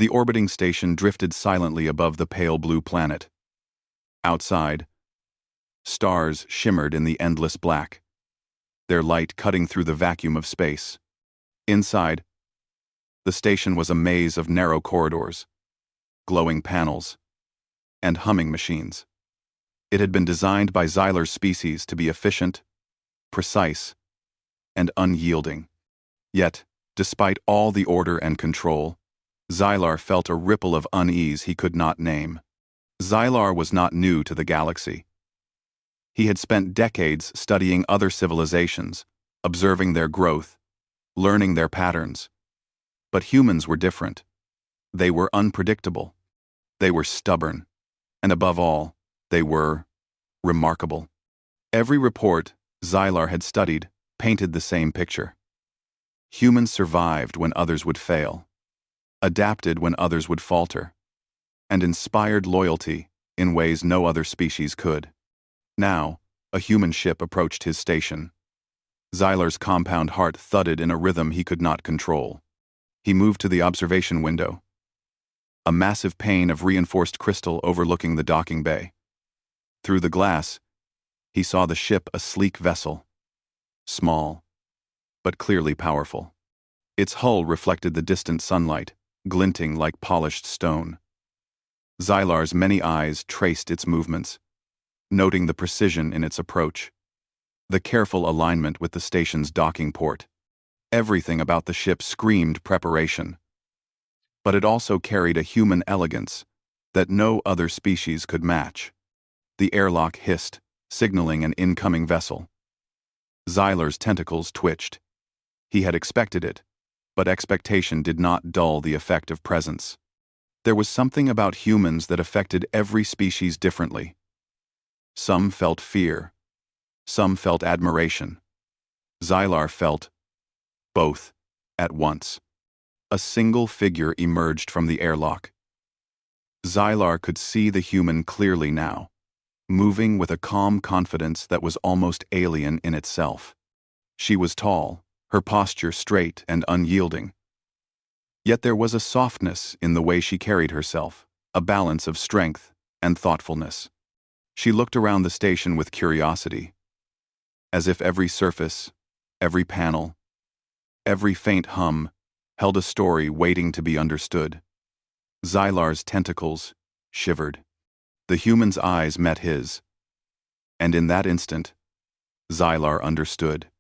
The orbiting station drifted silently above the pale blue planet. Outside, stars shimmered in the endless black, their light cutting through the vacuum of space. Inside, the station was a maze of narrow corridors, glowing panels, and humming machines. It had been designed by Xylar's species to be efficient, precise, and unyielding. Yet, despite all the order and control, Xylar felt a ripple of unease he could not name. Xylar was not new to the galaxy. He had spent decades studying other civilizations, observing their growth, learning their patterns. But humans were different. They were unpredictable. They were stubborn. And above all, they were remarkable. Every report Xylar had studied painted the same picture. Humans survived when others would fail, adapted when others would falter, and inspired loyalty in ways no other species could. Now, a human ship approached his station. Xylar's compound heart thudded in a rhythm he could not control. He moved to the observation window, a massive pane of reinforced crystal overlooking the docking bay. Through the glass, he saw the ship a sleek vessel, small, but clearly powerful. Its hull reflected the distant sunlight, glinting like polished stone. Xylar's many eyes traced its movements, noting the precision in its approach, the careful alignment with the station's docking port. Everything about the ship screamed preparation. But it also carried a human elegance that no other species could match. The airlock hissed, signaling an incoming vessel. Xylar's tentacles twitched. He had expected it, but expectation did not dull the effect of presence. There was something about humans that affected every species differently. Some felt fear. Some felt admiration. Xylar felt both at once. A single figure emerged from the airlock. Xylar could see the human clearly now, moving with a calm confidence that was almost alien in itself. She was tall, her posture straight and unyielding. Yet there was a softness in the way she carried herself, a balance of strength and thoughtfulness. She looked around the station with curiosity, as if every surface, every panel, every faint hum held a story waiting to be understood. Xylar's tentacles shivered. The human's eyes met his, and in that instant, Xylar understood.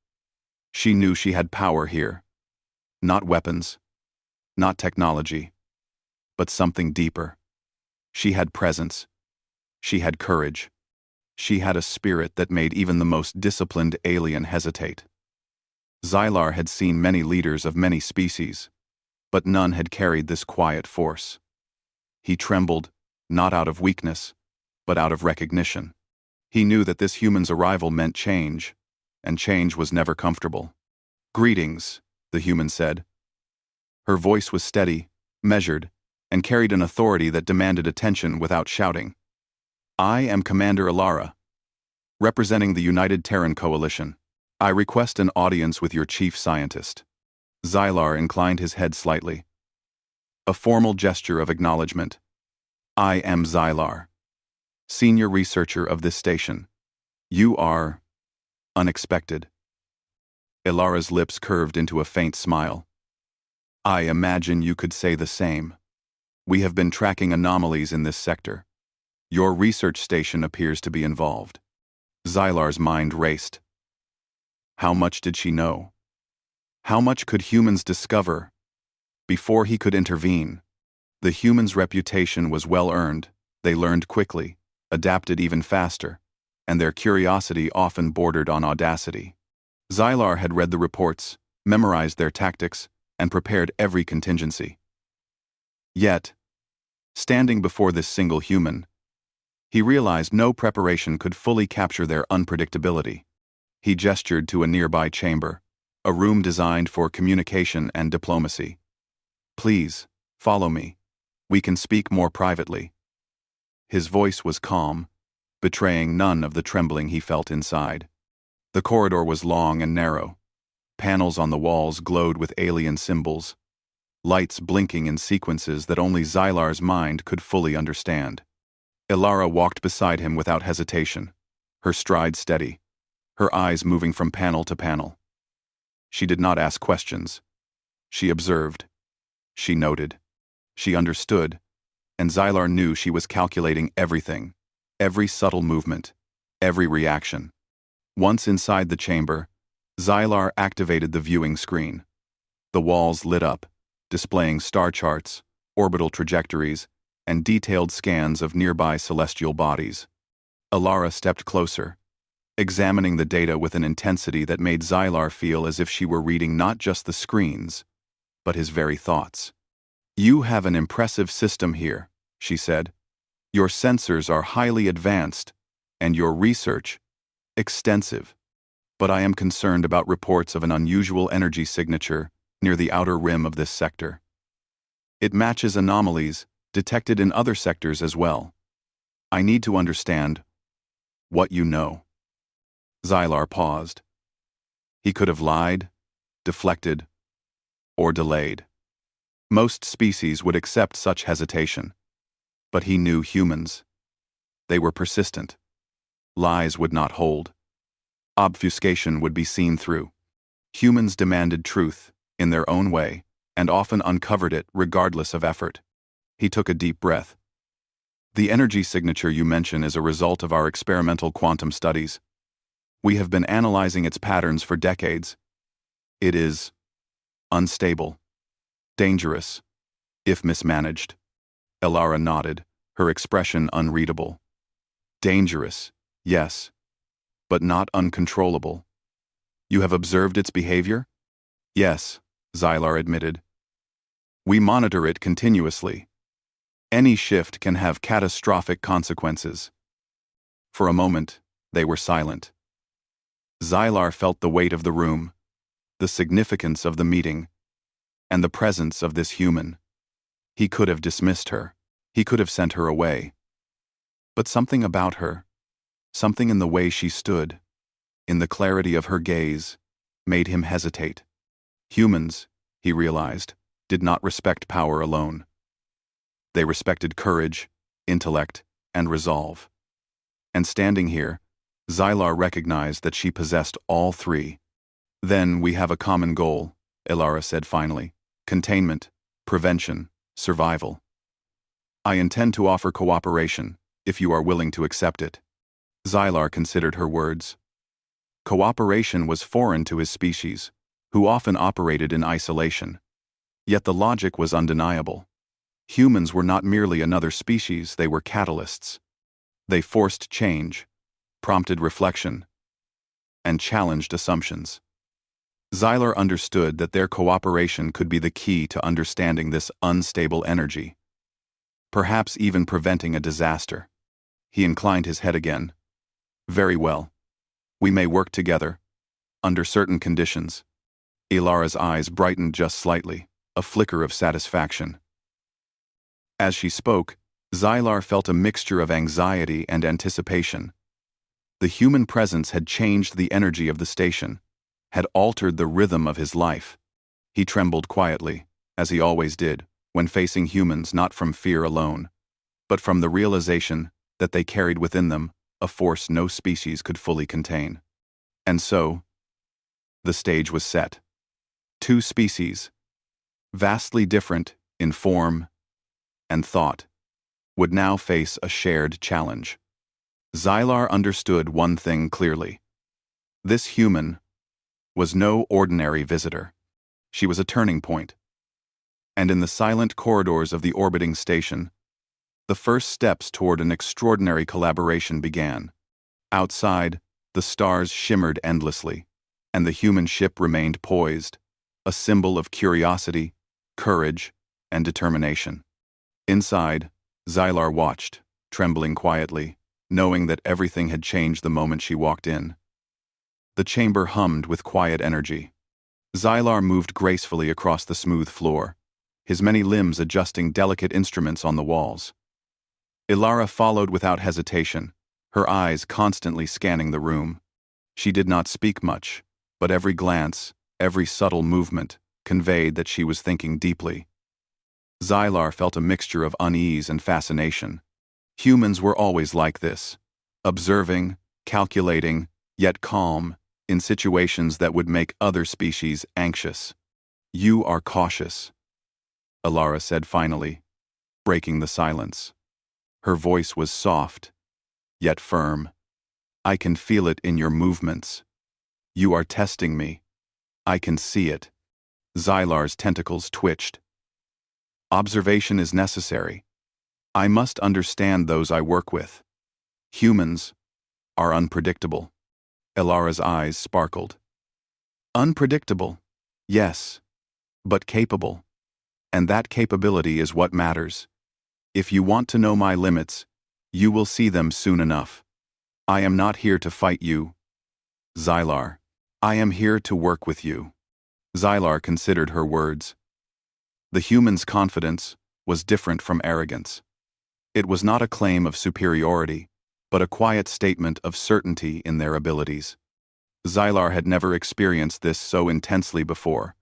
She knew she had power here. Not weapons, not technology, but something deeper. She had presence. She had courage. She had a spirit that made even the most disciplined alien hesitate. Xylar had seen many leaders of many species, but none had carried this quiet force. He trembled, not out of weakness, but out of recognition. He knew that this human's arrival meant change, and change was never comfortable. "Greetings," the human said. Her voice was steady, measured, and carried an authority that demanded attention without shouting. "I am Commander Ilara, representing the United Terran Coalition. I request an audience with your chief scientist." Xylar inclined his head slightly. A formal gesture of acknowledgement. "I am Xylar, senior researcher of this station. You are unexpected." Ilara's lips curved into a faint smile. "I imagine you could say the same. We have been tracking anomalies in this sector. Your research station appears to be involved." Xylar's mind raced. How much did she know? How much could humans discover before he could intervene? The human's reputation was well earned. They learned quickly, adapted even faster, and their curiosity often bordered on audacity. Xylar had read the reports, memorized their tactics, and prepared every contingency. Yet, standing before this single human, he realized no preparation could fully capture their unpredictability. He gestured to a nearby chamber, a room designed for communication and diplomacy. "Please, follow me. We can speak more privately." His voice was calm, betraying none of the trembling he felt inside. The corridor was long and narrow. Panels on the walls glowed with alien symbols. lights blinking in sequences that only Xylar's mind could fully understand. Ilara walked beside him without hesitation, her stride steady, her eyes moving from panel to panel. She did not ask questions. She observed. She noted. She understood, and Xylar knew she was calculating everything, every subtle movement, every reaction. Once inside the chamber, Xylar activated the viewing screen. The walls lit up, displaying star charts, orbital trajectories, and detailed scans of nearby celestial bodies. Ilara stepped closer, examining the data with an intensity that made Xylar feel as if she were reading not just the screens, but his very thoughts. "You have an impressive system here," she said. "Your sensors are highly advanced, and your research extensive. But I am concerned about reports of an unusual energy signature near the outer rim of this sector. It matches anomalies detected in other sectors as well. I need to understand what you know." Xylar paused. He could have lied, deflected, or delayed. Most species would accept such hesitation. But he knew humans. They were persistent. Lies would not hold. Obfuscation would be seen through. Humans demanded truth, in their own way, and often uncovered it regardless of effort. He took a deep breath. "The energy signature you mention is a result of our experimental quantum studies. We have been analyzing its patterns for decades. It is unstable, dangerous, if mismanaged." Ilara nodded, her expression unreadable. "Dangerous, yes, but not uncontrollable. You have observed its behavior?" "Yes," Xylar admitted. "We monitor it continuously. Any shift can have catastrophic consequences." For a moment, they were silent. Xylar felt the weight of the room, the significance of the meeting, and the presence of this human. He could have dismissed her. He could have sent her away. But something about her, something in the way she stood, in the clarity of her gaze, made him hesitate. Humans, he realized, did not respect power alone. They respected courage, intellect, and resolve. And standing here, Xylar recognized that she possessed all three. "Then we have a common goal," Ilara said finally. "Containment, prevention, survival. I intend to offer cooperation, if you are willing to accept it." Xylar considered her words. Cooperation was foreign to his species, who often operated in isolation. Yet the logic was undeniable. Humans were not merely another species, they were catalysts. They forced change, prompted reflection, and challenged assumptions. Xylar understood that their cooperation could be the key to understanding this unstable energy, perhaps even preventing a disaster. He inclined his head again. "Very well. We may work together, under certain conditions." Ilara's eyes brightened just slightly, a flicker of satisfaction. As she spoke, Xylar felt a mixture of anxiety and anticipation. The human presence had changed the energy of the station, had altered the rhythm of his life. He trembled quietly, as he always did, when facing humans not from fear alone, but from the realization that they carried within them a force no species could fully contain. And so, the stage was set. Two species, vastly different in form and thought, would now face a shared challenge. Xylar understood one thing clearly. This human was no ordinary visitor. She was a turning point. And in the silent corridors of the orbiting station, the first steps toward an extraordinary collaboration began. Outside, the stars shimmered endlessly, and the human ship remained poised, a symbol of curiosity, courage, and determination. Inside, Xylar watched, trembling quietly, knowing that everything had changed the moment she walked in. The chamber hummed with quiet energy. Xylar moved gracefully across the smooth floor, his many limbs adjusting delicate instruments on the walls. Ilara followed without hesitation, her eyes constantly scanning the room. She did not speak much, but every glance, every subtle movement, conveyed that she was thinking deeply, Xylar felt a mixture of unease and fascination. Humans were always like this, observing, calculating, yet calm, in situations that would make other species anxious. "You are cautious," Alara said finally, breaking the silence. Her voice was soft, yet firm. "I can feel it in your movements. You are testing me. I can see it." Xylar's tentacles twitched. "Observation is necessary. I must understand those I work with. Humans are unpredictable." Alara's eyes sparkled. "Unpredictable, yes, but capable. And that capability is what matters. If you want to know my limits, you will see them soon enough. I am not here to fight you, Xylar. I am here to work with you." Xylar considered her words. The human's confidence was different from arrogance. It was not a claim of superiority, but a quiet statement of certainty in their abilities. Xylar had never experienced this so intensely before.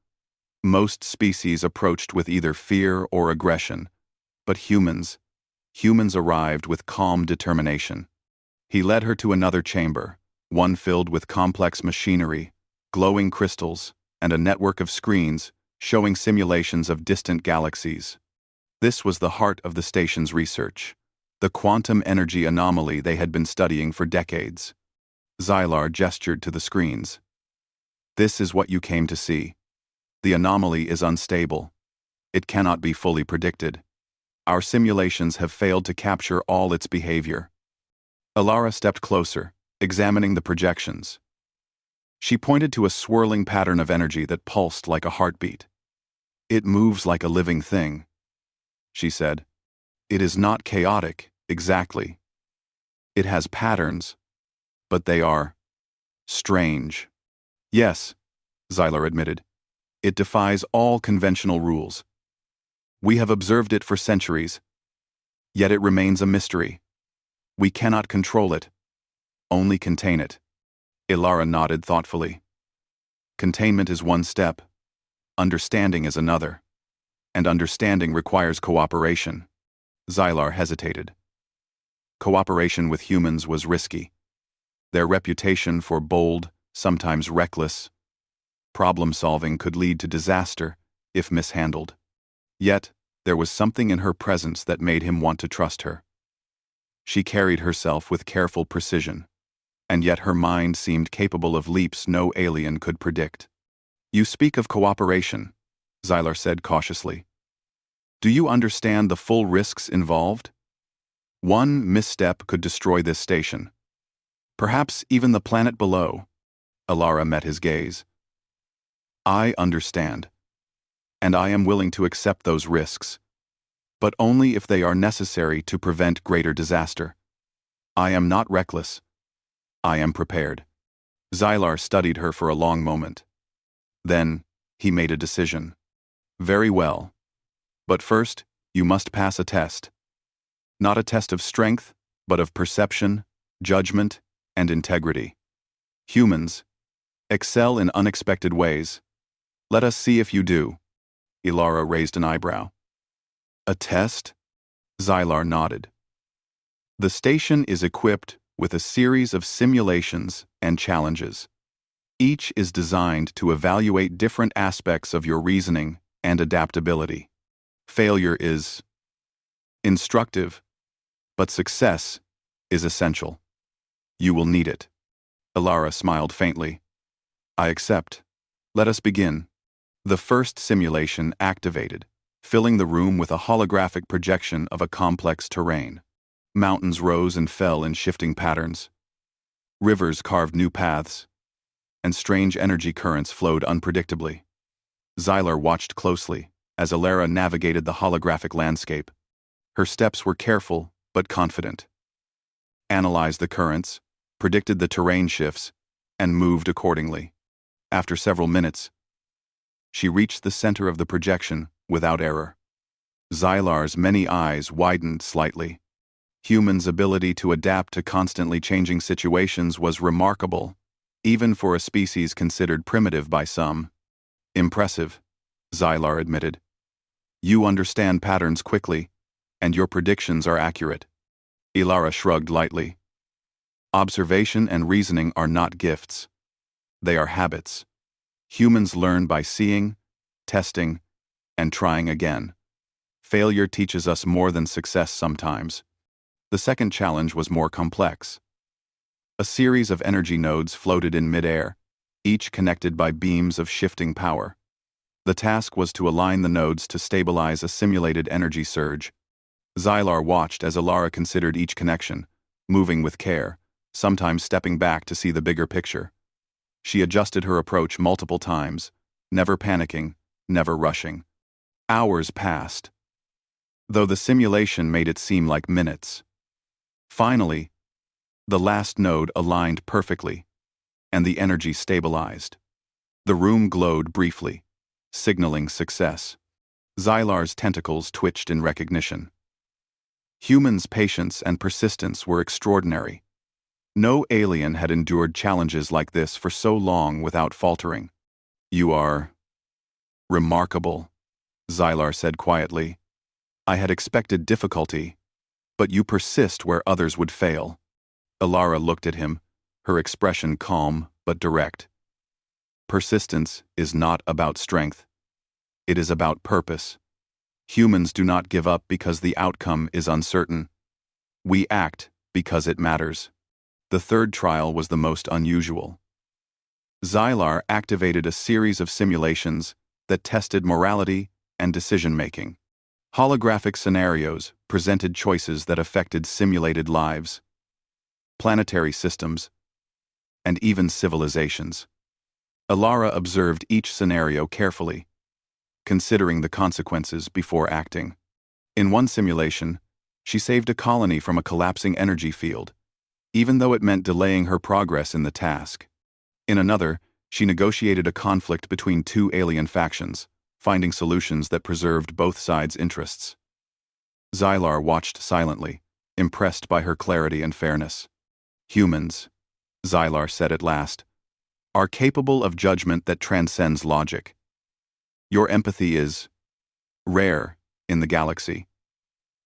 Most species approached with either fear or aggression, but humans arrived with calm determination. He led her to another chamber, one filled with complex machinery, glowing crystals, and a network of screens showing simulations of distant galaxies. This was the heart of the station's research, the quantum energy anomaly they had been studying for decades. Xylar gestured to the screens. "This is what you came to see. The anomaly is unstable. It cannot be fully predicted. Our simulations have failed to capture all its behavior." Alara stepped closer, examining the projections. She pointed to a swirling pattern of energy that pulsed like a heartbeat. "It moves like a living thing," she said. "It is not chaotic, exactly. It has patterns, but they are strange." "Yes," Xylar admitted. "It defies all conventional rules. We have observed it for centuries, yet it remains a mystery. We cannot control it, only contain it." Alara nodded thoughtfully. "Containment is one step. Understanding is another. And understanding requires cooperation." Xylar hesitated. Cooperation with humans was risky. Their reputation for bold, sometimes reckless, problem-solving could lead to disaster if mishandled. Yet, there was something in her presence that made him want to trust her. She carried herself with careful precision, and yet her mind seemed capable of leaps no alien could predict. "You speak of cooperation," Xylar said cautiously. "Do you understand the full risks involved? One misstep could destroy this station. Perhaps even the planet below." Alara met his gaze. "I understand, and I am willing to accept those risks, but only if they are necessary to prevent greater disaster. I am not reckless. I am prepared." Xylar studied her for a long moment. Then, he made a decision. "Very well. But first, you must pass a test. Not a test of strength, but of perception, judgment, and integrity. Humans excel in unexpected ways. Let us see if you do." Alara raised an eyebrow. "A test?" Xylar nodded. "The station is equipped with a series of simulations and challenges. Each is designed to evaluate different aspects of your reasoning and adaptability. Failure is instructive, but success is essential. You will need it." Alara smiled faintly. "I accept. Let us begin." The first simulation activated, filling the room with a holographic projection of a complex terrain. Mountains rose and fell in shifting patterns. Rivers carved new paths, and strange energy currents flowed unpredictably. Xylar watched closely as Alara navigated the holographic landscape. Her steps were careful but confident. Analyzed the currents, predicted the terrain shifts, and moved accordingly. After several minutes, she reached the center of the projection without error. Xylar's many eyes widened slightly. Humans' ability to adapt to constantly changing situations was remarkable, even for a species considered primitive by some. "Impressive," Xylar admitted. You understand patterns quickly, and your predictions are accurate. Lyra shrugged lightly. Observation and reasoning are not gifts. They are habits. Humans learn by seeing, testing, and trying again. Failure teaches us more than success sometimes. The second challenge was more complex. A series of energy nodes floated in midair, each connected by beams of shifting power. The task was to align the nodes to stabilize a simulated energy surge. Xylar watched as Lyra considered each connection, moving with care, sometimes stepping back to see the bigger picture. She adjusted her approach multiple times, never panicking, never rushing. Hours passed, though the simulation made it seem like minutes. Finally, the last node aligned perfectly, and the energy stabilized. The room glowed briefly, signaling success. Xylar's tentacles twitched in recognition. Humans' patience and persistence were extraordinary. No alien had endured challenges like this for so long without faltering. You are remarkable, Xylar said quietly. I had expected difficulty, but you persist where others would fail. Lyra looked at him, her expression calm but direct. Persistence is not about strength. It is about purpose. Humans do not give up because the outcome is uncertain. We act because it matters. The third trial was the most unusual. Xylar activated a series of simulations that tested morality and decision-making. Holographic scenarios presented choices that affected simulated lives, planetary systems, and even civilizations. Lyra observed each scenario carefully, considering the consequences before acting. In one simulation, she saved a colony from a collapsing energy field, even though it meant delaying her progress in the task. In another, she negotiated a conflict between two alien factions, finding solutions that preserved both sides' interests. Xylar watched silently, impressed by her clarity and fairness. Humans, Xylar said at last, are capable of judgment that transcends logic. Your empathy is rare in the galaxy.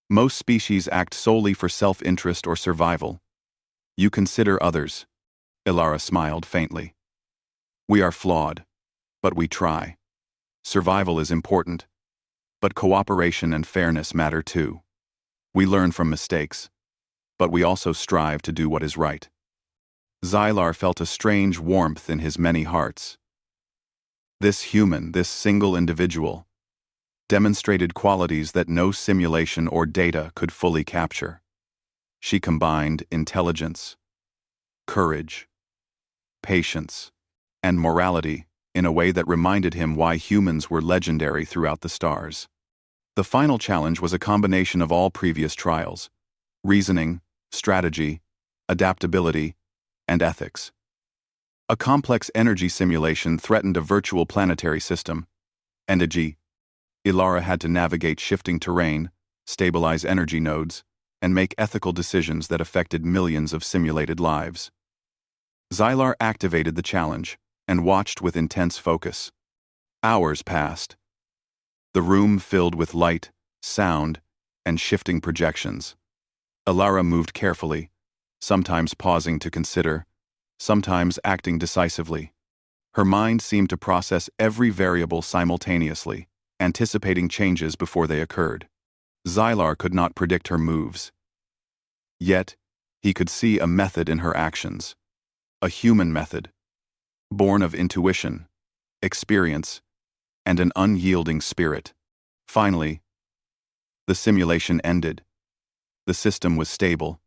Most species act solely for self-interest or survival. You consider others. Lyra smiled faintly. We are flawed, but we try. Survival is important, but cooperation and fairness matter too. We learn from mistakes, but we also strive to do what is right. Xylar felt a strange warmth in his many hearts. This human, this single individual, demonstrated qualities that no simulation or data could fully capture. She combined intelligence, courage, patience, and morality in a way that reminded him why humans were legendary throughout the stars. The final challenge was a combination of all previous trials: reasoning, strategy, adaptability, and ethics. A complex energy simulation threatened a virtual planetary system. Lyra had to navigate shifting terrain, stabilize energy nodes, and make ethical decisions that affected millions of simulated lives. Xylar activated the challenge and watched with intense focus. Hours passed. The room filled with light, sound, and shifting projections. Lyra moved carefully, sometimes pausing to consider, sometimes acting decisively. Her mind seemed to process every variable simultaneously, anticipating changes before they occurred. Xylar could not predict her moves. Yet, he could see a method in her actions. A human method, born of intuition, experience, and an unyielding spirit. Finally, the simulation ended. The system was stable.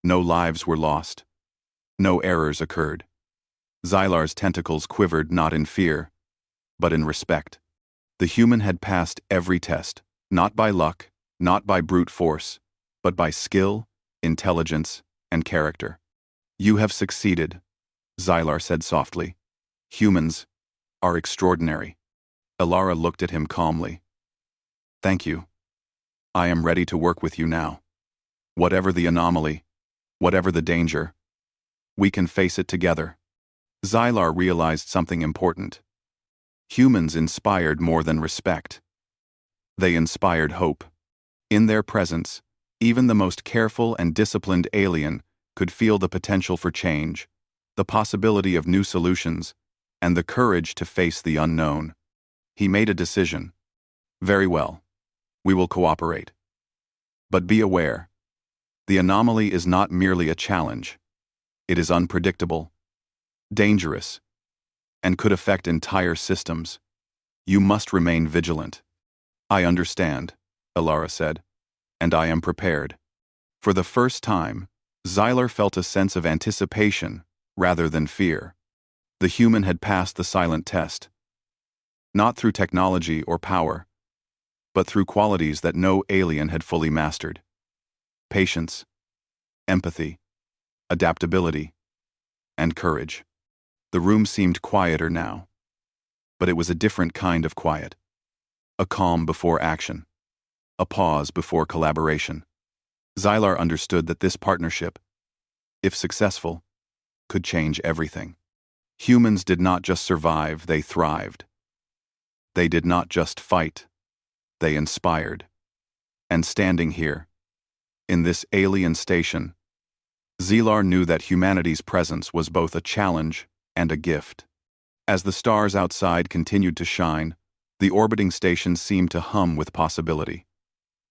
No lives were lost. No errors occurred. Xylar's tentacles quivered not in fear, but in respect. The human had passed every test, not by luck, not by brute force, but by skill, intelligence, and character. You have succeeded, Xylar said softly. Humans are extraordinary. Lyra looked at him calmly. Thank you. I am ready to work with you now. Whatever the anomaly, whatever the danger, we can face it together. Xylar realized something important. Humans inspired more than respect. They inspired hope. In their presence, even the most careful and disciplined alien could feel the potential for change, the possibility of new solutions, and the courage to face the unknown. He made a decision. Very well. We will cooperate. But be aware. The anomaly is not merely a challenge. It is unpredictable, dangerous, and could affect entire systems. You must remain vigilant. I understand, Lyra said, and I am prepared. For the first time, Xylar felt a sense of anticipation rather than fear. The human had passed the silent test. Not through technology or power, but through qualities that no alien had fully mastered. Patience, empathy, adaptability, and courage. The room seemed quieter now, but it was a different kind of quiet. A calm before action. A pause before collaboration. Xylar understood that this partnership, if successful, could change everything. Humans did not just survive, they thrived. They did not just fight, they inspired. And standing here, in this alien station, Xylar knew that humanity's presence was both a challenge and a gift. As the stars outside continued to shine, the orbiting station seemed to hum with possibility.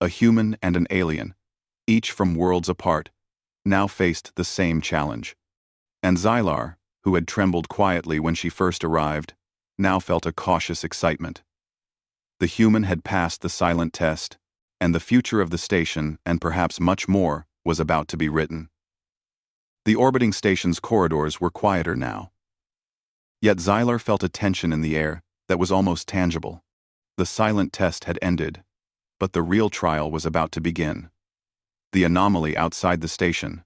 A human and an alien, each from worlds apart, now faced the same challenge. And Xylar, who had trembled quietly when she first arrived, now felt a cautious excitement. The human had passed the silent test, and the future of the station, and perhaps much more, was about to be written. The orbiting station's corridors were quieter now. Yet Xylar felt a tension in the air that was almost tangible. The silent test had ended, but the real trial was about to begin. The anomaly outside the station,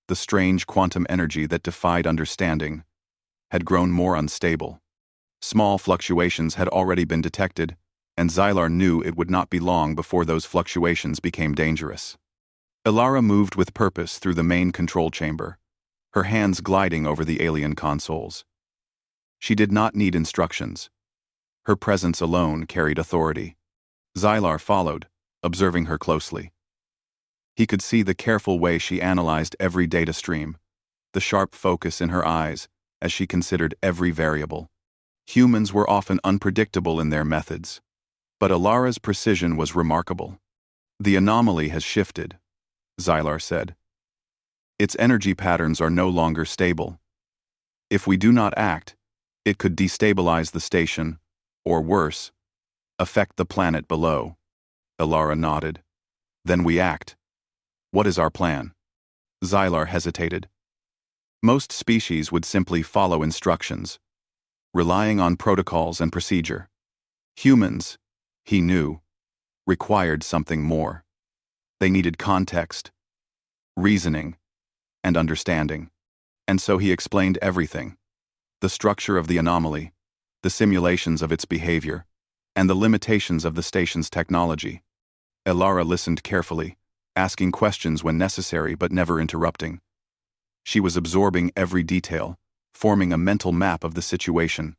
the strange quantum energy that defied understanding, had grown more unstable. Small fluctuations had already been detected, and Xylar knew it would not be long before those fluctuations became dangerous. Lyra moved with purpose through the main control chamber, her hands gliding over the alien consoles. She did not need instructions. Her presence alone carried authority. Xylar followed, observing her closely. He could see the careful way she analyzed every data stream, the sharp focus in her eyes as she considered every variable. Humans were often unpredictable in their methods, but Lyra's precision was remarkable. The anomaly has shifted, Xylar said. Its energy patterns are no longer stable. If we do not act, it could destabilize the station, or worse, affect the planet below. Lyra nodded. Then we act. What is our plan? Xylar hesitated. Most species would simply follow instructions, relying on protocols and procedure. Humans, he knew, required something more. They needed context, reasoning, and understanding. And so he explained everything. The structure of the anomaly, the simulations of its behavior, and the limitations of the station's technology. Lyra listened carefully, asking questions when necessary but never interrupting. She was absorbing every detail, forming a mental map of the situation.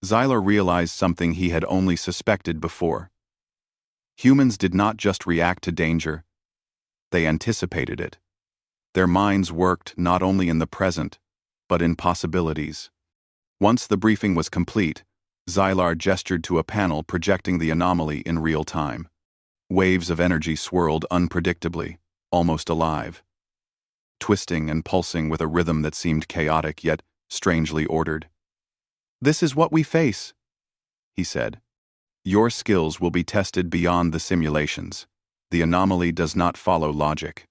Xylar realized something he had only suspected before. Humans did not just react to danger, they anticipated it. Their minds worked not only in the present, but in possibilities. Once the briefing was complete, Xylar gestured to a panel projecting the anomaly in real time. Waves of energy swirled unpredictably, almost alive, twisting and pulsing with a rhythm that seemed chaotic yet strangely ordered. "This is what we face," he said. "Your skills will be tested beyond the simulations. The anomaly does not follow logic."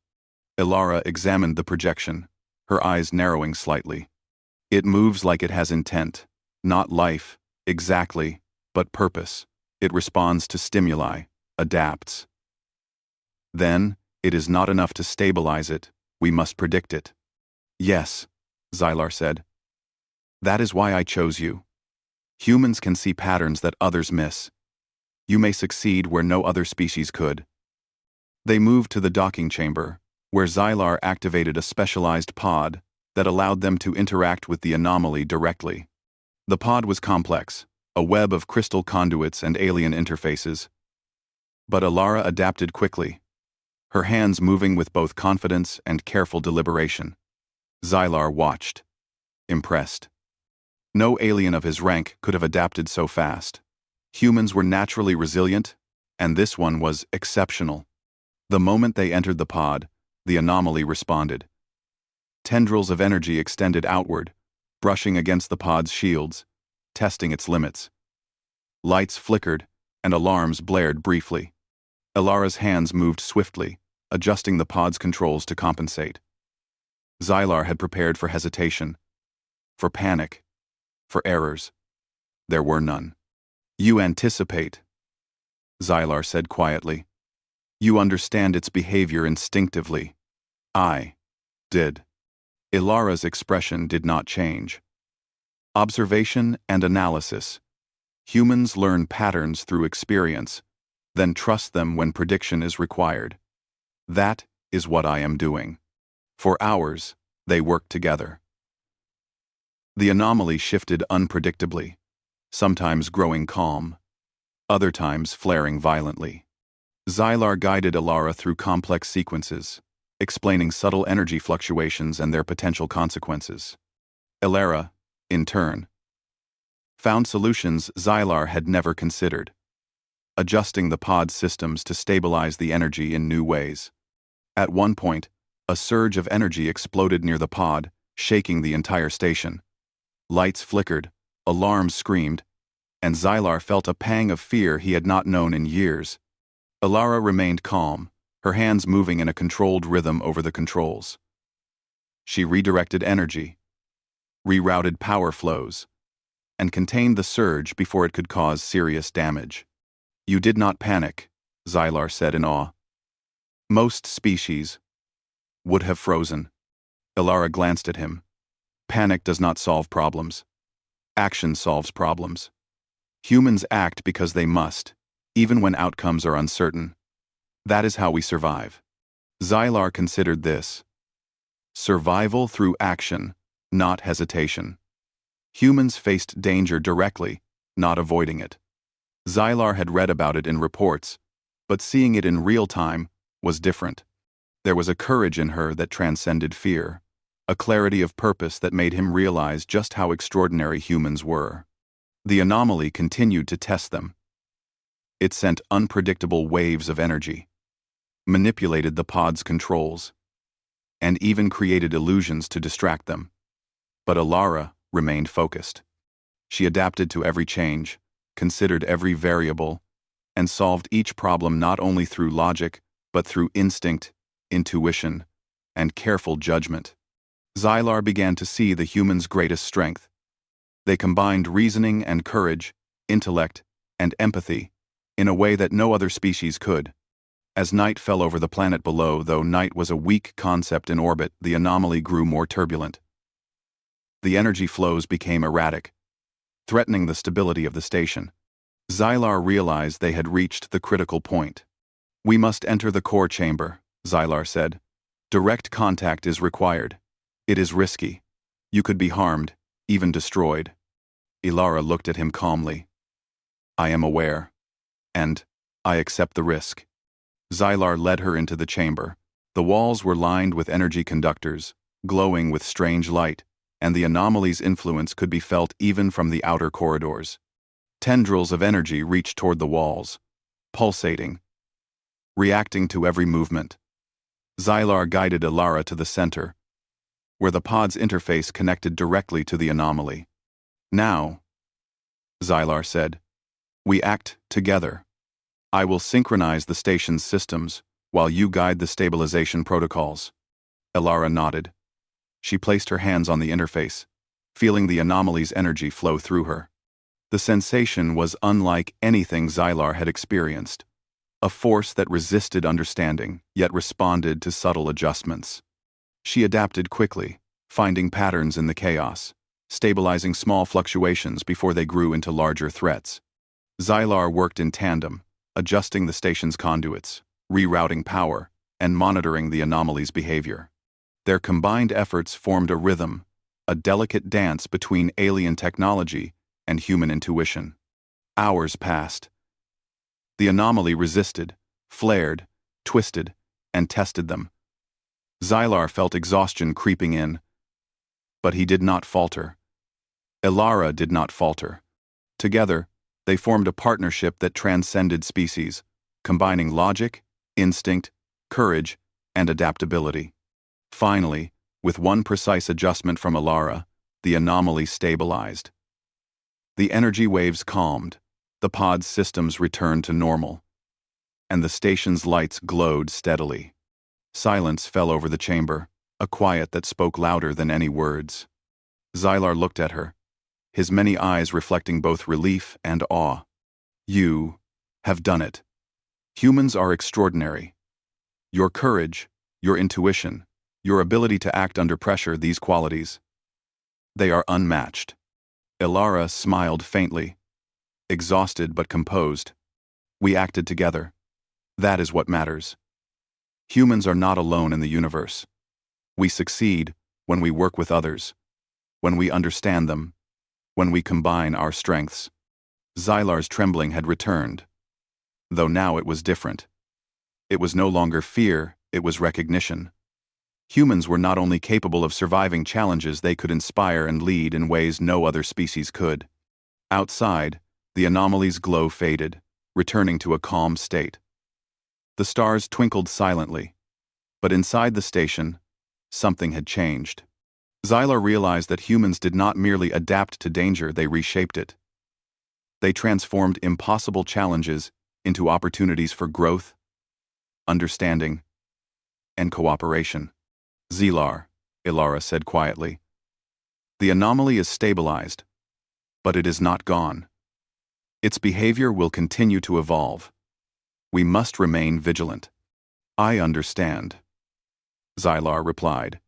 Lyra examined the projection, her eyes narrowing slightly. "It moves like it has intent, not life, exactly, but purpose. It responds to stimuli, adapts. Then, it is not enough to stabilize it, we must predict it." "Yes," Xylar said. "That is why I chose you. Humans can see patterns that others miss. You may succeed where no other species could." They moved to the docking chamber, where Xylar activated a specialized pod that allowed them to interact with the anomaly directly. The pod was complex, a web of crystal conduits and alien interfaces. But Alara adapted quickly, her hands moving with both confidence and careful deliberation. Xylar watched, impressed. No alien of his rank could have adapted so fast. Humans were naturally resilient, and this one was exceptional. The moment they entered the pod, the anomaly responded. Tendrils of energy extended outward, brushing against the pod's shields, testing its limits. Lights flickered, and alarms blared briefly. Alara's hands moved swiftly, adjusting the pod's controls to compensate. Xylar had prepared for hesitation, for panic, for errors. There were none. "You anticipate," Xylar said quietly. "You understand its behavior instinctively." "I did." Ilara's expression did not change. Observation and analysis. Humans learn patterns through experience, then trust them when prediction is required. That is what I am doing. For hours, they worked together. The anomaly shifted unpredictably, sometimes growing calm, other times flaring violently. Xylar guided Alara through complex sequences, explaining subtle energy fluctuations and their potential consequences. Alara, in turn, found solutions Xylar had never considered, adjusting the pod's systems to stabilize the energy in new ways. At one point, a surge of energy exploded near the pod, shaking the entire station. Lights flickered, alarms screamed, and Xylar felt a pang of fear he had not known in years. Alara remained calm, her hands moving in a controlled rhythm over the controls. She redirected energy, rerouted power flows, and contained the surge before it could cause serious damage. "You did not panic," Xylar said in awe. "Most species would have frozen." Alara glanced at him. "Panic does not solve problems. Action solves problems. Humans act because they must, even when outcomes are uncertain. That is how we survive." Xylar considered this. Survival through action, not hesitation. Humans faced danger directly, not avoiding it. Xylar had read about it in reports, but seeing it in real time was different. There was a courage in her that transcended fear, a clarity of purpose that made him realize just how extraordinary humans were. The anomaly continued to test them. It sent unpredictable waves of energy, manipulated the pod's controls, and even created illusions to distract them. But Alara remained focused. She adapted to every change, considered every variable, and solved each problem not only through logic, but through instinct, intuition, and careful judgment. Xylar began to see the humans' greatest strength. They combined reasoning and courage, intellect, and empathy in a way that no other species could. As night fell over the planet below, though night was a weak concept in orbit, the anomaly grew more turbulent. The energy flows became erratic, threatening the stability of the station. Xylar realized they had reached the critical point. "We must enter the core chamber," Xylar said. "Direct contact is required. It is risky. You could be harmed, even destroyed." Alara looked at him calmly. "I am aware. And I accept the risk." Xylar led her into the chamber. The walls were lined with energy conductors, glowing with strange light, and the anomaly's influence could be felt even from the outer corridors. Tendrils of energy reached toward the walls, pulsating, reacting to every movement. Xylar guided Alara to the center, where the pod's interface connected directly to the anomaly. "Now," Xylar said, "we act together. I will synchronize the station's systems, while you guide the stabilization protocols." Alara nodded. She placed her hands on the interface, feeling the anomaly's energy flow through her. The sensation was unlike anything Xylar had experienced, a force that resisted understanding, yet responded to subtle adjustments. She adapted quickly, finding patterns in the chaos, stabilizing small fluctuations before they grew into larger threats. Xylar worked in tandem, adjusting the station's conduits, rerouting power, and monitoring the anomaly's behavior. Their combined efforts formed a rhythm, a delicate dance between alien technology and human intuition. Hours passed, The anomaly resisted, flared, twisted, and tested them. Xylar felt exhaustion creeping in, but he did not falter. Ilara did not falter. Together, they formed a partnership that transcended species, combining logic, instinct, courage, and adaptability. Finally, with one precise adjustment from Ilara, the anomaly stabilized. The energy waves calmed, the pod's systems returned to normal, and the station's lights glowed steadily. Silence fell over the chamber, a quiet that spoke louder than any words. Xylar looked at her, his many eyes reflecting both relief and awe. You have done it. Humans are extraordinary. Your courage, your intuition, your ability to act under pressure, these qualities, they are unmatched. Ilara smiled faintly, exhausted but composed. We acted together. That is what matters. Humans are not alone in the universe. We succeed when we work with others, when we understand them, when we combine our strengths. Xylar's trembling had returned, though now it was different. It was no longer fear, it was recognition. Humans were not only capable of surviving challenges, they could inspire and lead in ways no other species could. Outside, the anomaly's glow faded, returning to a calm state. The stars twinkled silently, but inside the station, something had changed. Xylar realized that humans did not merely adapt to danger, they reshaped it. They transformed impossible challenges into opportunities for growth, understanding, and cooperation. Xylar, Ilara said quietly. The anomaly is stabilized, but it is not gone. Its behavior will continue to evolve. We must remain vigilant. I understand, Xylar replied.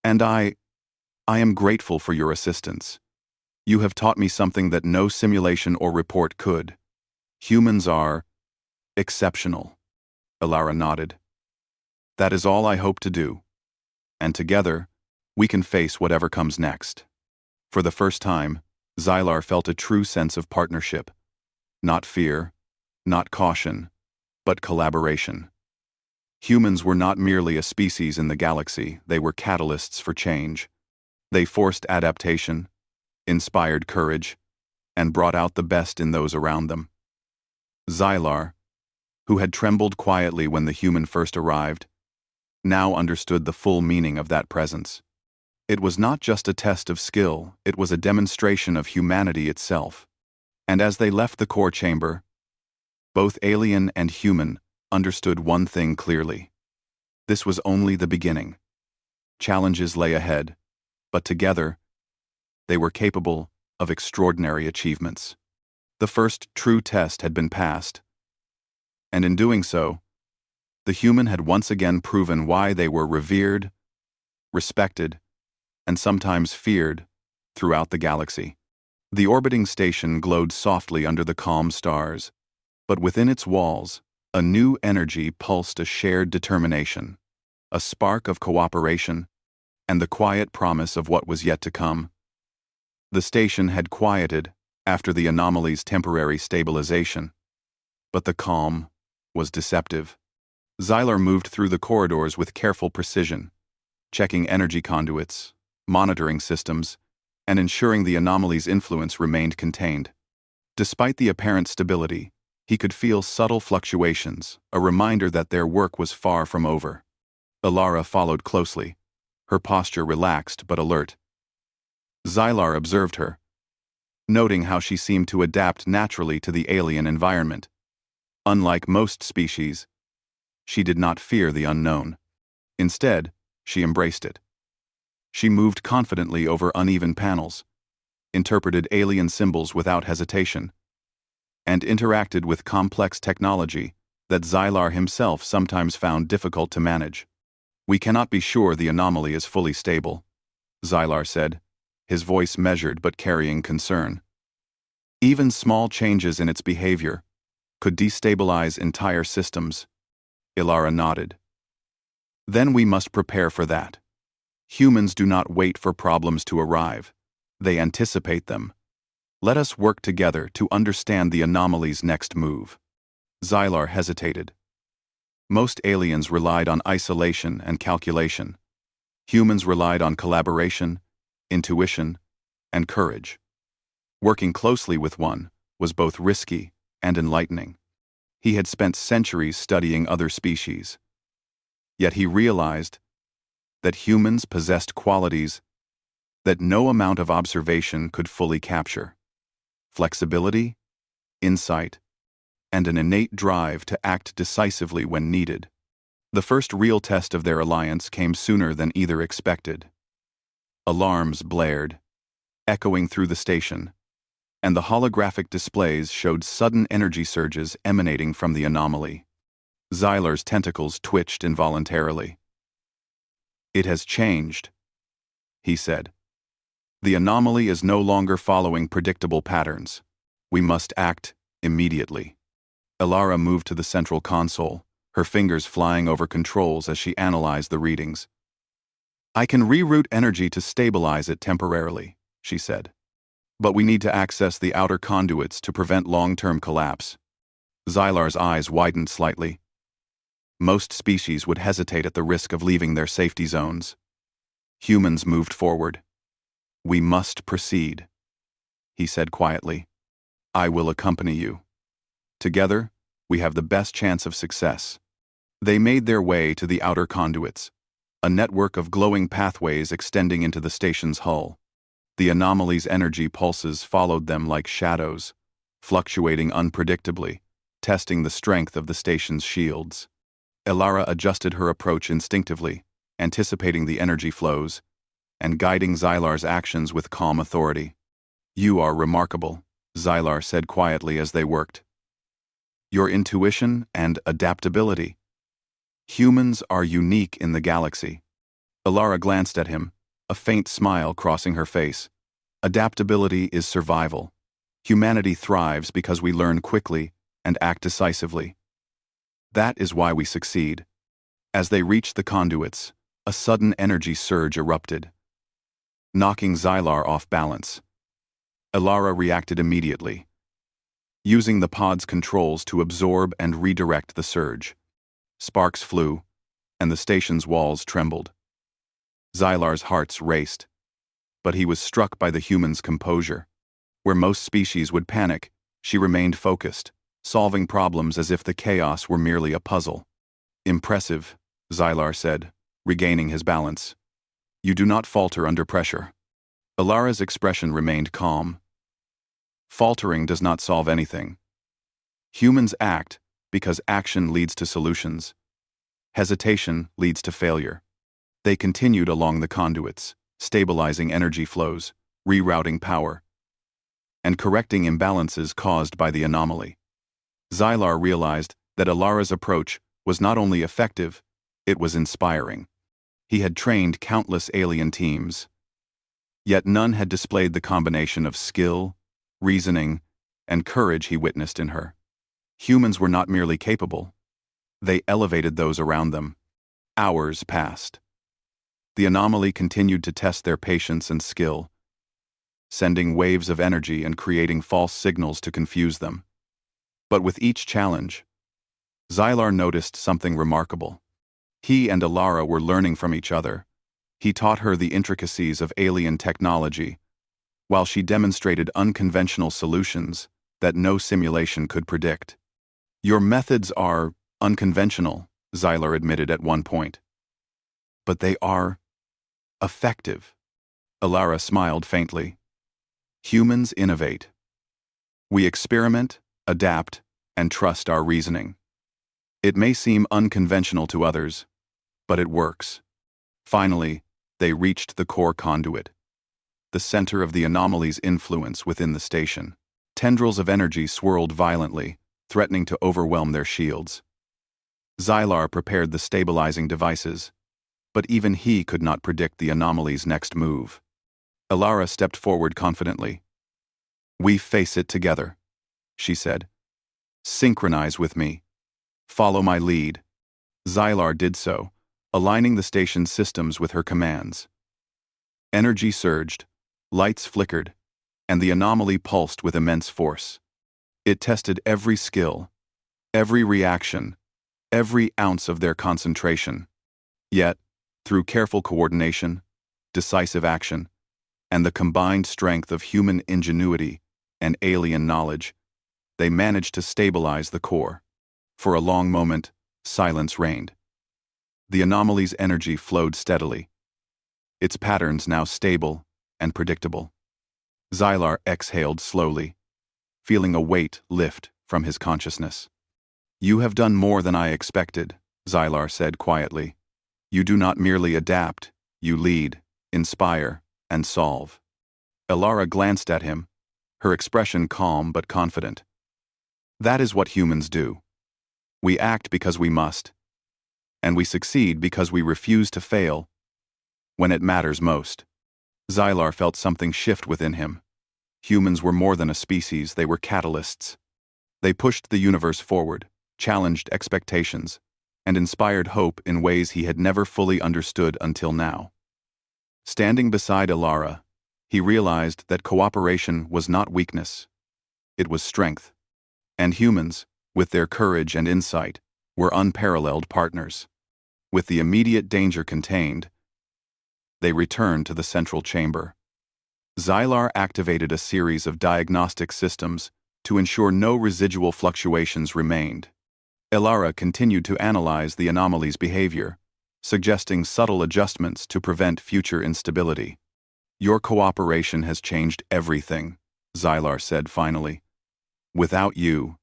And I am grateful for your assistance. You have taught me something that no simulation or report could. Humans are exceptional. Ilara nodded. That is all I hope to do. And together, we can face whatever comes next. For the first time, Xylar felt a true sense of partnership. Not fear, not caution, but collaboration. Humans were not merely a species in the galaxy, they were catalysts for change. They forced adaptation, inspired courage, and brought out the best in those around them. Xylar, who had trembled quietly when the human first arrived, now understood the full meaning of that presence. It was not just a test of skill, it was a demonstration of humanity itself. And as they left the core chamber, both alien and human understood one thing clearly. This was only the beginning. Challenges lay ahead, but together, they were capable of extraordinary achievements. The first true test had been passed, and in doing so, the human had once again proven why they were revered, respected, and sometimes feared throughout the galaxy. The orbiting station glowed softly under the calm stars, but within its walls, a new energy pulsed, a shared determination, a spark of cooperation, and the quiet promise of what was yet to come. The station had quieted after the anomaly's temporary stabilization, but the calm was deceptive. Xylar moved through the corridors with careful precision, checking energy conduits, monitoring systems, and ensuring the anomaly's influence remained contained. Despite the apparent stability, he could feel subtle fluctuations, a reminder that their work was far from over. Ilara followed closely, her posture relaxed but alert. Xylar observed her, noting how she seemed to adapt naturally to the alien environment. Unlike most species, she did not fear the unknown. Instead, she embraced it. She moved confidently over uneven panels, interpreted alien symbols without hesitation, and interacted with complex technology that Xylar himself sometimes found difficult to manage. We cannot be sure the anomaly is fully stable, Xylar said, his voice measured but carrying concern. Even small changes in its behavior could destabilize entire systems. Ilara nodded. Then we must prepare for that. Humans do not wait for problems to arrive. They anticipate them. Let us work together to understand the anomaly's next move. Xylar hesitated. Most aliens relied on isolation and calculation. Humans relied on collaboration, intuition, and courage. Working closely with one was both risky and enlightening. He had spent centuries studying other species. Yet he realized that humans possessed qualities that no amount of observation could fully capture: flexibility, insight, and an innate drive to act decisively when needed. The first real test of their alliance came sooner than either expected. Alarms blared, echoing through the station, and the holographic displays showed sudden energy surges emanating from the anomaly. Xylar's tentacles twitched involuntarily. "It has changed," he said. "The anomaly is no longer following predictable patterns. We must act immediately." Lyra moved to the central console, her fingers flying over controls as she analyzed the readings. "I can reroute energy to stabilize it temporarily," she said. "But we need to access the outer conduits to prevent long-term collapse." Xylar's eyes widened slightly. Most species would hesitate at the risk of leaving their safety zones. Humans moved forward. "We must proceed," he said quietly. "I will accompany you. Together, we have the best chance of success." They made their way to the outer conduits, a network of glowing pathways extending into the station's hull. The anomaly's energy pulses followed them like shadows, fluctuating unpredictably, testing the strength of the station's shields. Lyra adjusted her approach instinctively, anticipating the energy flows, and guiding Xylar's actions with calm authority. "You are remarkable," Xylar said quietly as they worked. "Your intuition and adaptability. Humans are unique in the galaxy." Lyra glanced at him, a faint smile crossing her face. "Adaptability is survival. Humanity thrives because we learn quickly and act decisively. That is why we succeed." As they reached the conduits, a sudden energy surge erupted, knocking Xylar off balance. Lyra reacted immediately, using the pod's controls to absorb and redirect the surge. Sparks flew, and the station's walls trembled. Xylar's heart raced, but he was struck by the human's composure. Where most species would panic, she remained focused, solving problems as if the chaos were merely a puzzle. "Impressive," Xylar said, regaining his balance. "You do not falter under pressure." Lyra's expression remained calm. "Faltering does not solve anything. Humans act because action leads to solutions. Hesitation leads to failure." They continued along the conduits, stabilizing energy flows, rerouting power, and correcting imbalances caused by the anomaly. Xylar realized that Lyra's approach was not only effective, it was inspiring. He had trained countless alien teams, yet none had displayed the combination of skill, reasoning, and courage he witnessed in her. Humans were not merely capable, they elevated those around them. Hours passed. The anomaly continued to test their patience and skill, sending waves of energy and creating false signals to confuse them. But with each challenge, Xylar noticed something remarkable. He and Lyra were learning from each other. He taught her the intricacies of alien technology, while she demonstrated unconventional solutions that no simulation could predict. "Your methods are unconventional," Xylar admitted at one point. "But they are effective." Lyra smiled faintly. "Humans innovate. We experiment, adapt, and trust our reasoning. It may seem unconventional to others, but it works." Finally, they reached the core conduit, the center of the anomaly's influence within the station. Tendrils of energy swirled violently, threatening to overwhelm their shields. Xylar prepared the stabilizing devices, but even he could not predict the anomaly's next move. Lyra stepped forward confidently. "We face it together," she said. "Synchronize with me. Follow my lead." Xylar did so, aligning the station's systems with her commands. Energy surged, lights flickered, and the anomaly pulsed with immense force. It tested every skill, Every reaction, every ounce of their concentration. Yet, through careful coordination, decisive action, and the combined strength of human ingenuity and alien knowledge, they managed to stabilize the core. For a long moment, silence reigned. The anomaly's energy flowed steadily, its patterns now stable and predictable. Xylar exhaled slowly, feeling a weight lift from his consciousness. "You have done more than I expected," Xylar said quietly. "You do not merely adapt, you lead, inspire, and solve." Ilara glanced at him, her expression calm but confident. "That is what humans do. We act because we must, and we succeed because we refuse to fail when it matters most." Xylar felt something shift within him. Humans were more than a species, they were catalysts. They pushed the universe forward, challenged expectations, and inspired hope in ways he had never fully understood until now. Standing beside Ilara, he realized that cooperation was not weakness. It was strength. And humans, with their courage and insight, were unparalleled partners. With the immediate danger contained, they returned to the central chamber. Xylar activated a series of diagnostic systems to ensure no residual fluctuations remained. Ilara continued to analyze the anomaly's behavior, suggesting subtle adjustments to prevent future instability. "Your cooperation has changed everything," Xylar said finally. "Without you,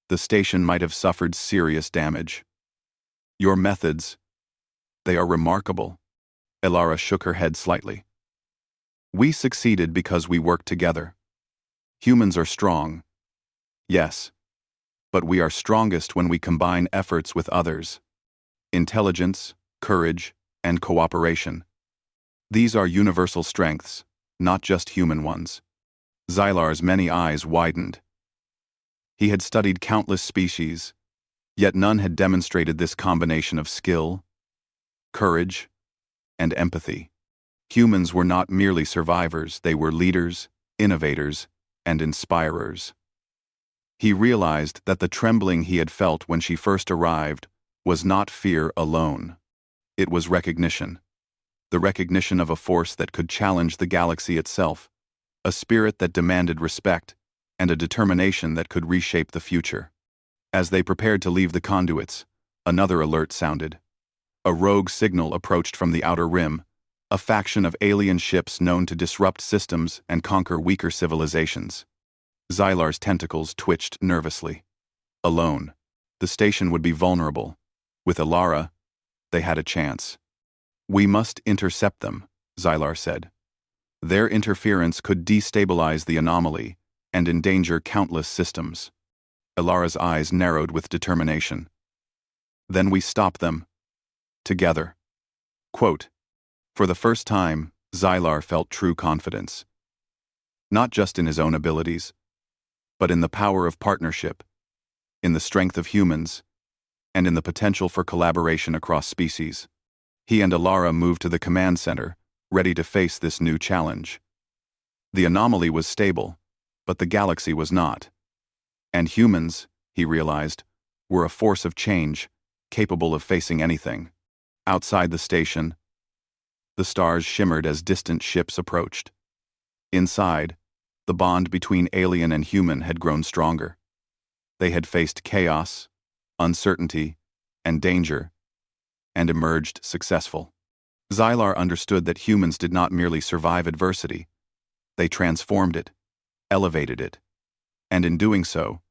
the station might have suffered serious damage. Your methods, they are remarkable." Ilara shook her head slightly. "We succeeded because we worked together. Humans are strong, yes, but we are strongest when we combine efforts with others. Intelligence, courage, and cooperation. These are universal strengths, not just human ones." Xylar's many eyes widened. He had studied countless species, yet none had demonstrated this combination of skill, courage, and empathy. Humans were not merely survivors, they were leaders, innovators, and inspirers. He realized that the trembling he had felt when she first arrived was not fear alone. It was recognition. The recognition of a force that could challenge the galaxy itself, a spirit that demanded respect, and a determination that could reshape the future. As they prepared to leave the conduits, another alert sounded. A rogue signal approached from the outer rim, a faction of alien ships known to disrupt systems and conquer weaker civilizations. Xylar's tentacles twitched nervously. Alone, the station would be vulnerable. With Ilara, they had a chance. "We must intercept them," Xylar said. "Their interference could destabilize the anomaly and endanger countless systems." Ilara's eyes narrowed with determination. "Then we stop them. Together." Quote, for the first time, Xylar felt true confidence. Not just in his own abilities, but in the power of partnership, in the strength of humans, and in the potential for collaboration across species. He and Ilara moved to the command center, ready to face this new challenge. The anomaly was stable, but the galaxy was not. And humans, he realized, were a force of change, capable of facing anything. Outside the station, the stars shimmered as distant ships approached. Inside, the bond between alien and human had grown stronger. They had faced chaos, uncertainty, and danger, and emerged successful. Xylar understood that humans did not merely survive adversity, they transformed it, elevated it, and in doing so,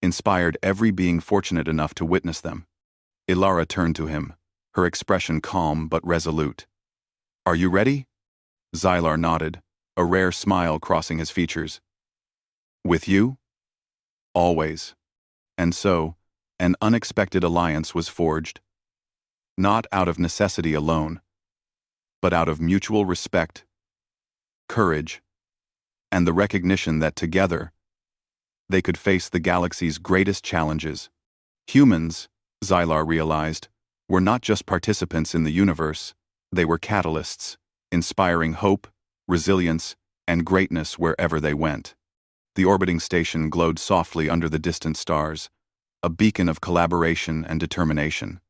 inspired every being fortunate enough to witness them. Ilara turned to him, her expression calm but resolute. "Are you ready?" Xylar nodded, a rare smile crossing his features. "With you?" "Always." And so, an unexpected alliance was forged. Not out of necessity alone, but out of mutual respect, courage, and the recognition that together, they could face the galaxy's greatest challenges. Humans, Xylar realized, were not just participants in the universe, they were catalysts, inspiring hope, resilience, and greatness wherever they went. The orbiting station glowed softly under the distant stars, a beacon of collaboration and determination.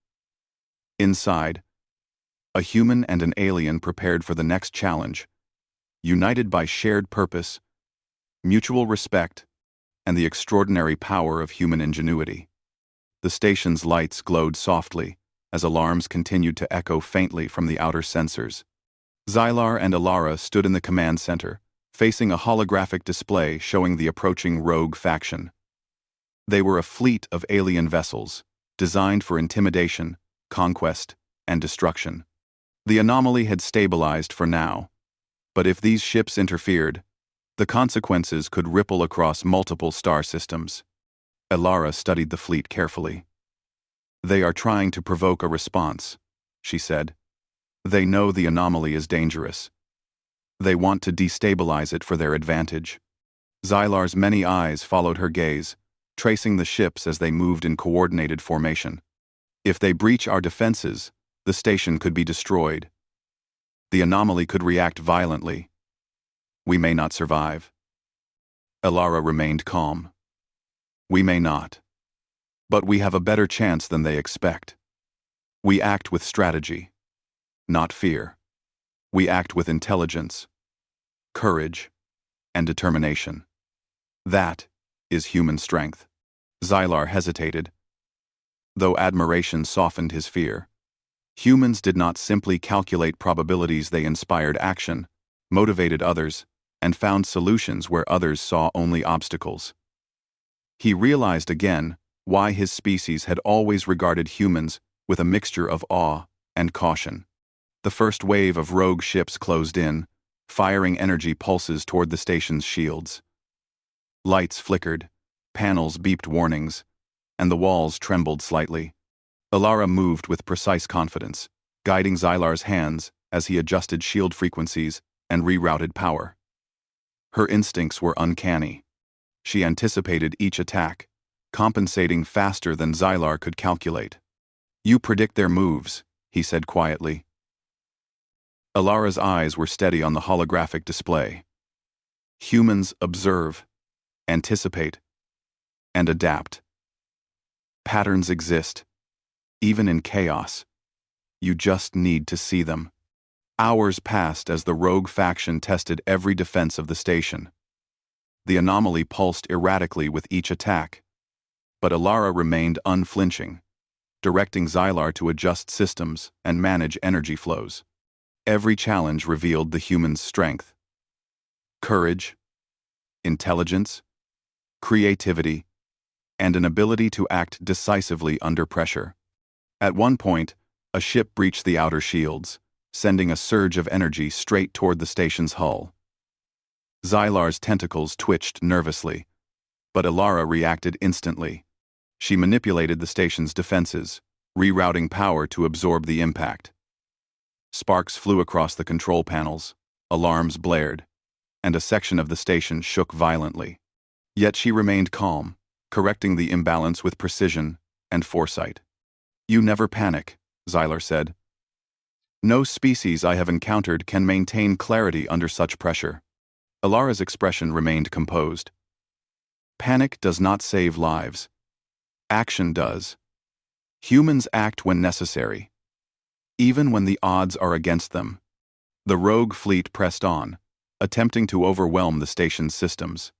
Inside, a human and an alien prepared for the next challenge, united by shared purpose, mutual respect, and the extraordinary power of human ingenuity. The station's lights glowed softly as alarms continued to echo faintly from the outer sensors. Xylar and Alara stood in the command center, facing a holographic display showing the approaching rogue faction. They were a fleet of alien vessels, designed for intimidation, conquest, and destruction. The anomaly had stabilized for now, but if these ships interfered, the consequences could ripple across multiple star systems. Alara studied the fleet carefully. "They are trying to provoke a response," she said. "They know the anomaly is dangerous. They want to destabilize it for their advantage." Xylar's many eyes followed her gaze, tracing the ships as they moved in coordinated formation. "If they breach our defenses, the station could be destroyed. The anomaly could react violently. We may not survive." Alara remained calm. "We may not. But we have a better chance than they expect. We act with strategy, not fear. We act with intelligence, courage, and determination. That is human strength." Xylar hesitated, though admiration softened his fear. Humans did not simply calculate probabilities, they inspired action, motivated others, and found solutions where others saw only obstacles. He realized again why his species had always regarded humans with a mixture of awe and caution. The first wave of rogue ships closed in, firing energy pulses toward the station's shields. Lights flickered, panels beeped warnings, and the walls trembled slightly. Alara moved with precise confidence, guiding Xylar's hands as he adjusted shield frequencies and rerouted power. Her instincts were uncanny. She anticipated each attack, compensating faster than Xylar could calculate. "You predict their moves," he said quietly. Alara's eyes were steady on the holographic display. Humans observe, anticipate, and adapt. Patterns exist, even in chaos. You just need to see them. Hours passed as the rogue faction tested every defense of the station. The anomaly pulsed erratically with each attack, but Alara remained unflinching, directing Xylar to adjust systems and manage energy flows. Every challenge revealed the human's strength. Courage, intelligence, creativity, and an ability to act decisively under pressure. At one point, a ship breached the outer shields, sending a surge of energy straight toward the station's hull. Xylar's tentacles twitched nervously, but Alara reacted instantly. She manipulated the station's defenses, rerouting power to absorb the impact. Sparks flew across the control panels, alarms blared, and a section of the station shook violently. Yet she remained calm, correcting the imbalance with precision and foresight. "You never panic," Xylar said. "No species I have encountered can maintain clarity under such pressure." Alara's expression remained composed. "Panic does not save lives. Action does. Humans act when necessary, even when the odds are against them." The rogue fleet pressed on, attempting to overwhelm the station's systems.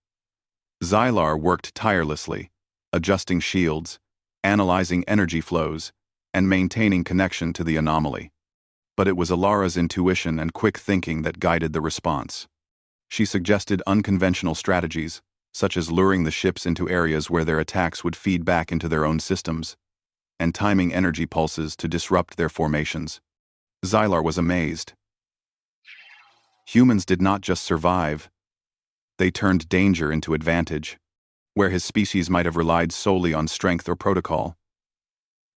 Xylar worked tirelessly, adjusting shields, analyzing energy flows, and maintaining connection to the anomaly. But it was Alara's intuition and quick thinking that guided the response. She suggested unconventional strategies, such as luring the ships into areas where their attacks would feed back into their own systems, and timing energy pulses to disrupt their formations. Xylar was amazed. Humans did not just survive, they turned danger into advantage, where his species might have relied solely on strength or protocol.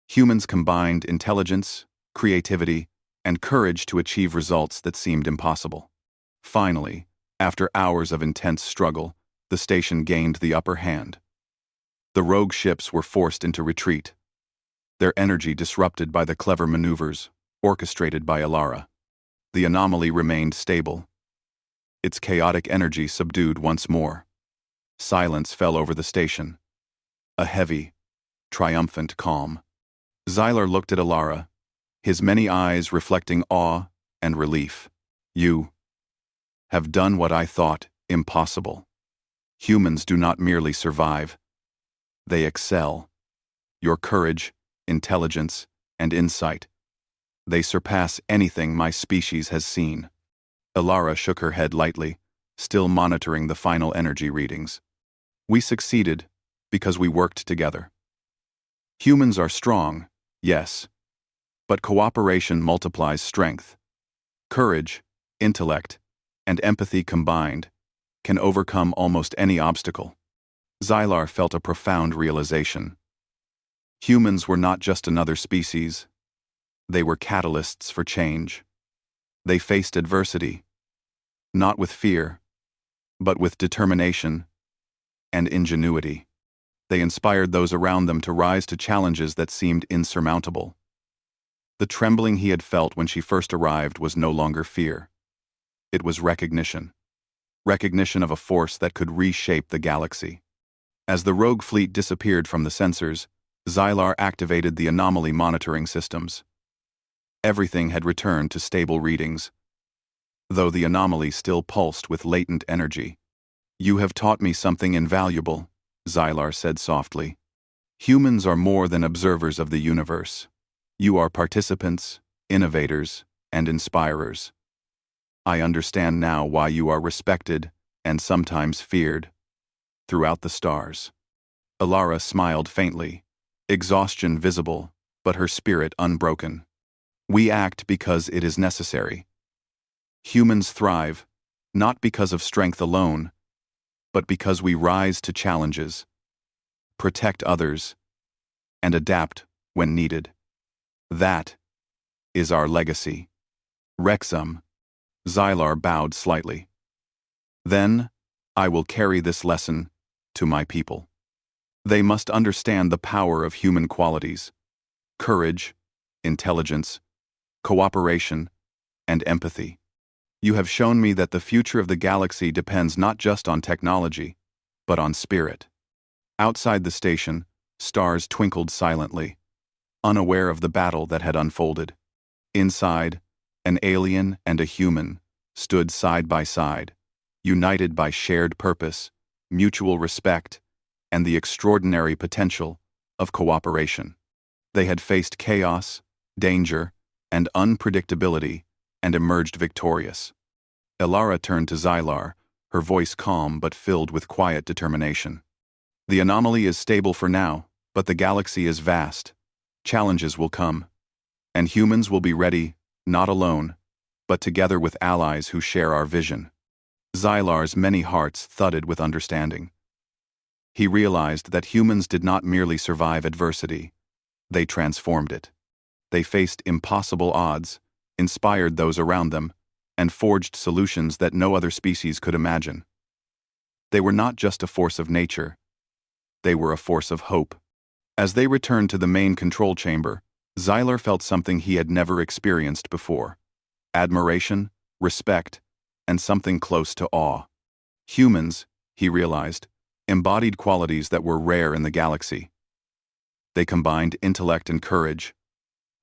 Humans combined intelligence, creativity, and courage to achieve results that seemed impossible. Finally, after hours of intense struggle, the station gained the upper hand. The rogue ships were forced into retreat, their energy disrupted by the clever maneuvers orchestrated by Alara. The anomaly remained stable, its chaotic energy subdued once more. Silence fell over the station, a heavy, triumphant calm. Xylar looked at Alara, his many eyes reflecting awe and relief. You have done what I thought impossible. Humans do not merely survive. They excel. Your courage, intelligence, and insight. They surpass anything my species has seen. Alara shook her head lightly, still monitoring the final energy readings. We succeeded because we worked together. Humans are strong, yes, but cooperation multiplies strength. Courage, intellect, and empathy combined can overcome almost any obstacle. Xylar felt a profound realization. Humans were not just another species. They were catalysts for change. They faced adversity, not with fear, but with determination and ingenuity. They inspired those around them to rise to challenges that seemed insurmountable. The trembling he had felt when she first arrived was no longer fear. It was recognition. Recognition of a force that could reshape the galaxy. As the rogue fleet disappeared from the sensors, Xylar activated the anomaly monitoring systems. Everything had returned to stable readings, though the anomaly still pulsed with latent energy. You have taught me something invaluable, Xylar said softly. Humans are more than observers of the universe. You are participants, innovators, and inspirers. I understand now why you are respected and sometimes feared throughout the stars. Alara smiled faintly, exhaustion visible, but her spirit unbroken. We act because it is necessary. Humans thrive, not because of strength alone, but because we rise to challenges, protect others, and adapt when needed. That is our legacy. Wrexham. Xylar bowed slightly. Then, I will carry this lesson to my people. They must understand the power of human qualities: courage, intelligence, cooperation, and empathy. You have shown me that the future of the galaxy depends not just on technology, but on spirit. Outside the station, stars twinkled silently, unaware of the battle that had unfolded. Inside, an alien and a human stood side by side, united by shared purpose, mutual respect, and the extraordinary potential of cooperation. They had faced chaos, danger, and unpredictability, and emerged victorious. Alara turned to Xylar, her voice calm but filled with quiet determination. The anomaly is stable for now, but the galaxy is vast. Challenges will come, and humans will be ready, not alone, but together with allies who share our vision. Xylar's many hearts thudded with understanding. He realized that humans did not merely survive adversity, they transformed it. They faced impossible odds, inspired those around them, and forged solutions that no other species could imagine. They were not just a force of nature, they were a force of hope. As they returned to the main control chamber, Xylar felt something he had never experienced before: admiration, respect, and something close to awe. Humans, he realized, embodied qualities that were rare in the galaxy. They combined intellect and courage,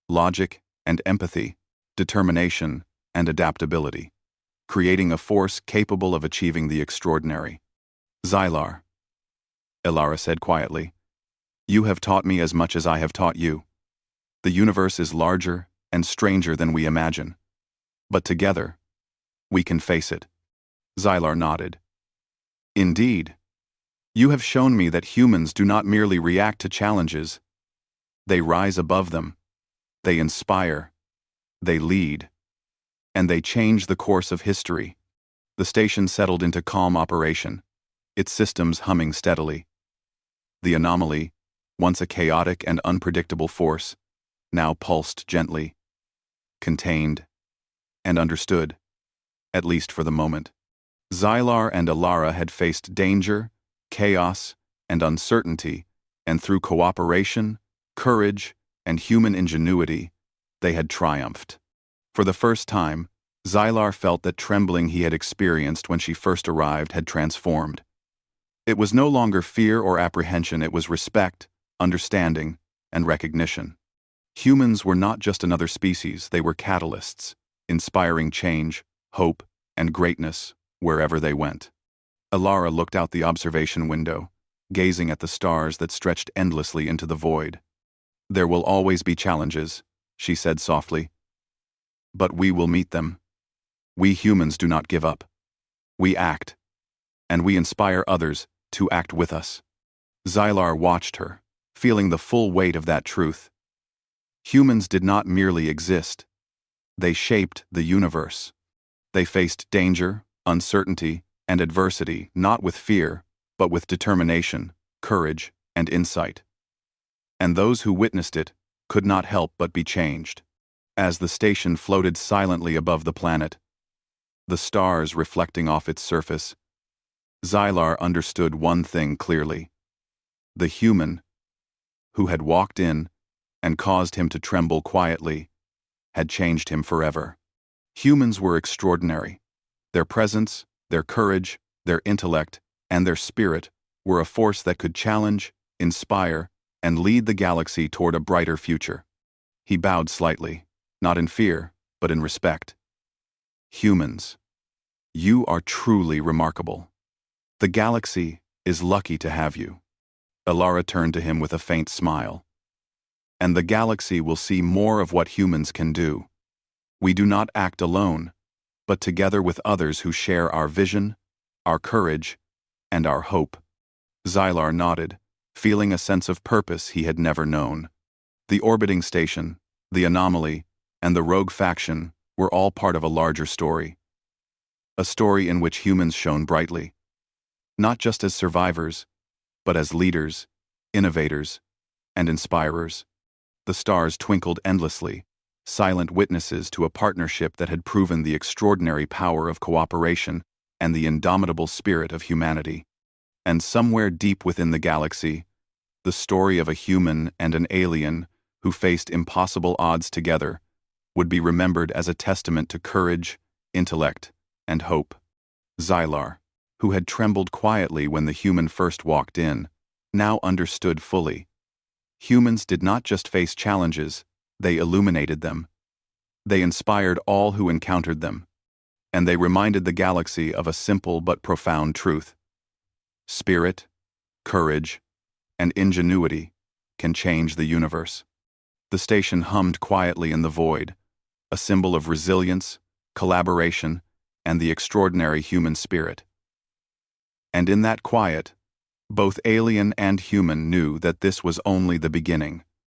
logic and empathy, determination and adaptability, creating a force capable of achieving the extraordinary. Xylar, Alara said quietly, you have taught me as much as I have taught you. The universe is larger and stranger than we imagine, but together, we can face it. Xylar nodded. Indeed, you have shown me that humans do not merely react to challenges, they rise above them, they inspire, they lead, and they change the course of history. The station settled into calm operation, its systems humming steadily. The anomaly, once a chaotic and unpredictable force, now pulsed gently, contained, and understood, at least for the moment. Xylar and Alara had faced danger, chaos, and uncertainty, and through cooperation, courage, and human ingenuity, they had triumphed. For the first time, Xylar felt that trembling he had experienced when she first arrived had transformed. It was no longer fear or apprehension, it was respect, understanding, and recognition. Humans were not just another species, they were catalysts, inspiring change, hope, and greatness wherever they went. Alara looked out the observation window, gazing at the stars that stretched endlessly into the void. "There will always be challenges," she said softly. "But we will meet them. We humans do not give up. We act, and we inspire others to act with us." Xylar watched her, feeling the full weight of that truth. Humans did not merely exist. They shaped the universe. They faced danger, uncertainty, and adversity not with fear, but with determination, courage, and insight. And those who witnessed it could not help but be changed. As the station floated silently above the planet, the stars reflecting off its surface, Xylar understood one thing clearly. The human, who had walked in and caused him to tremble quietly, had changed him forever. Humans were extraordinary. Their presence, their courage, their intellect, and their spirit were a force that could challenge, inspire, and lead the galaxy toward a brighter future. He bowed slightly, not in fear, but in respect. "Humans, you are truly remarkable. The galaxy is lucky to have you." Alara turned to him with a faint smile. "And the galaxy will see more of what humans can do. We do not act alone, but together with others who share our vision, our courage, and our hope." Xylar nodded, feeling a sense of purpose he had never known. The orbiting station, the anomaly, and the rogue faction were all part of a larger story. A story in which humans shone brightly, not just as survivors, but as leaders, innovators, and inspirers. The stars twinkled endlessly, silent witnesses to a partnership that had proven the extraordinary power of cooperation and the indomitable spirit of humanity. And somewhere deep within the galaxy, the story of a human and an alien who faced impossible odds together would be remembered as a testament to courage, intellect, and hope. Xylar, who had trembled quietly when the human first walked in, now understood fully. Humans did not just face challenges, they illuminated them. They inspired all who encountered them, and they reminded the galaxy of a simple but profound truth. Spirit, courage, and ingenuity can change the universe. The station hummed quietly in the void, a symbol of resilience, collaboration, and the extraordinary human spirit. And in that quiet, both alien and human knew that this was only the beginning.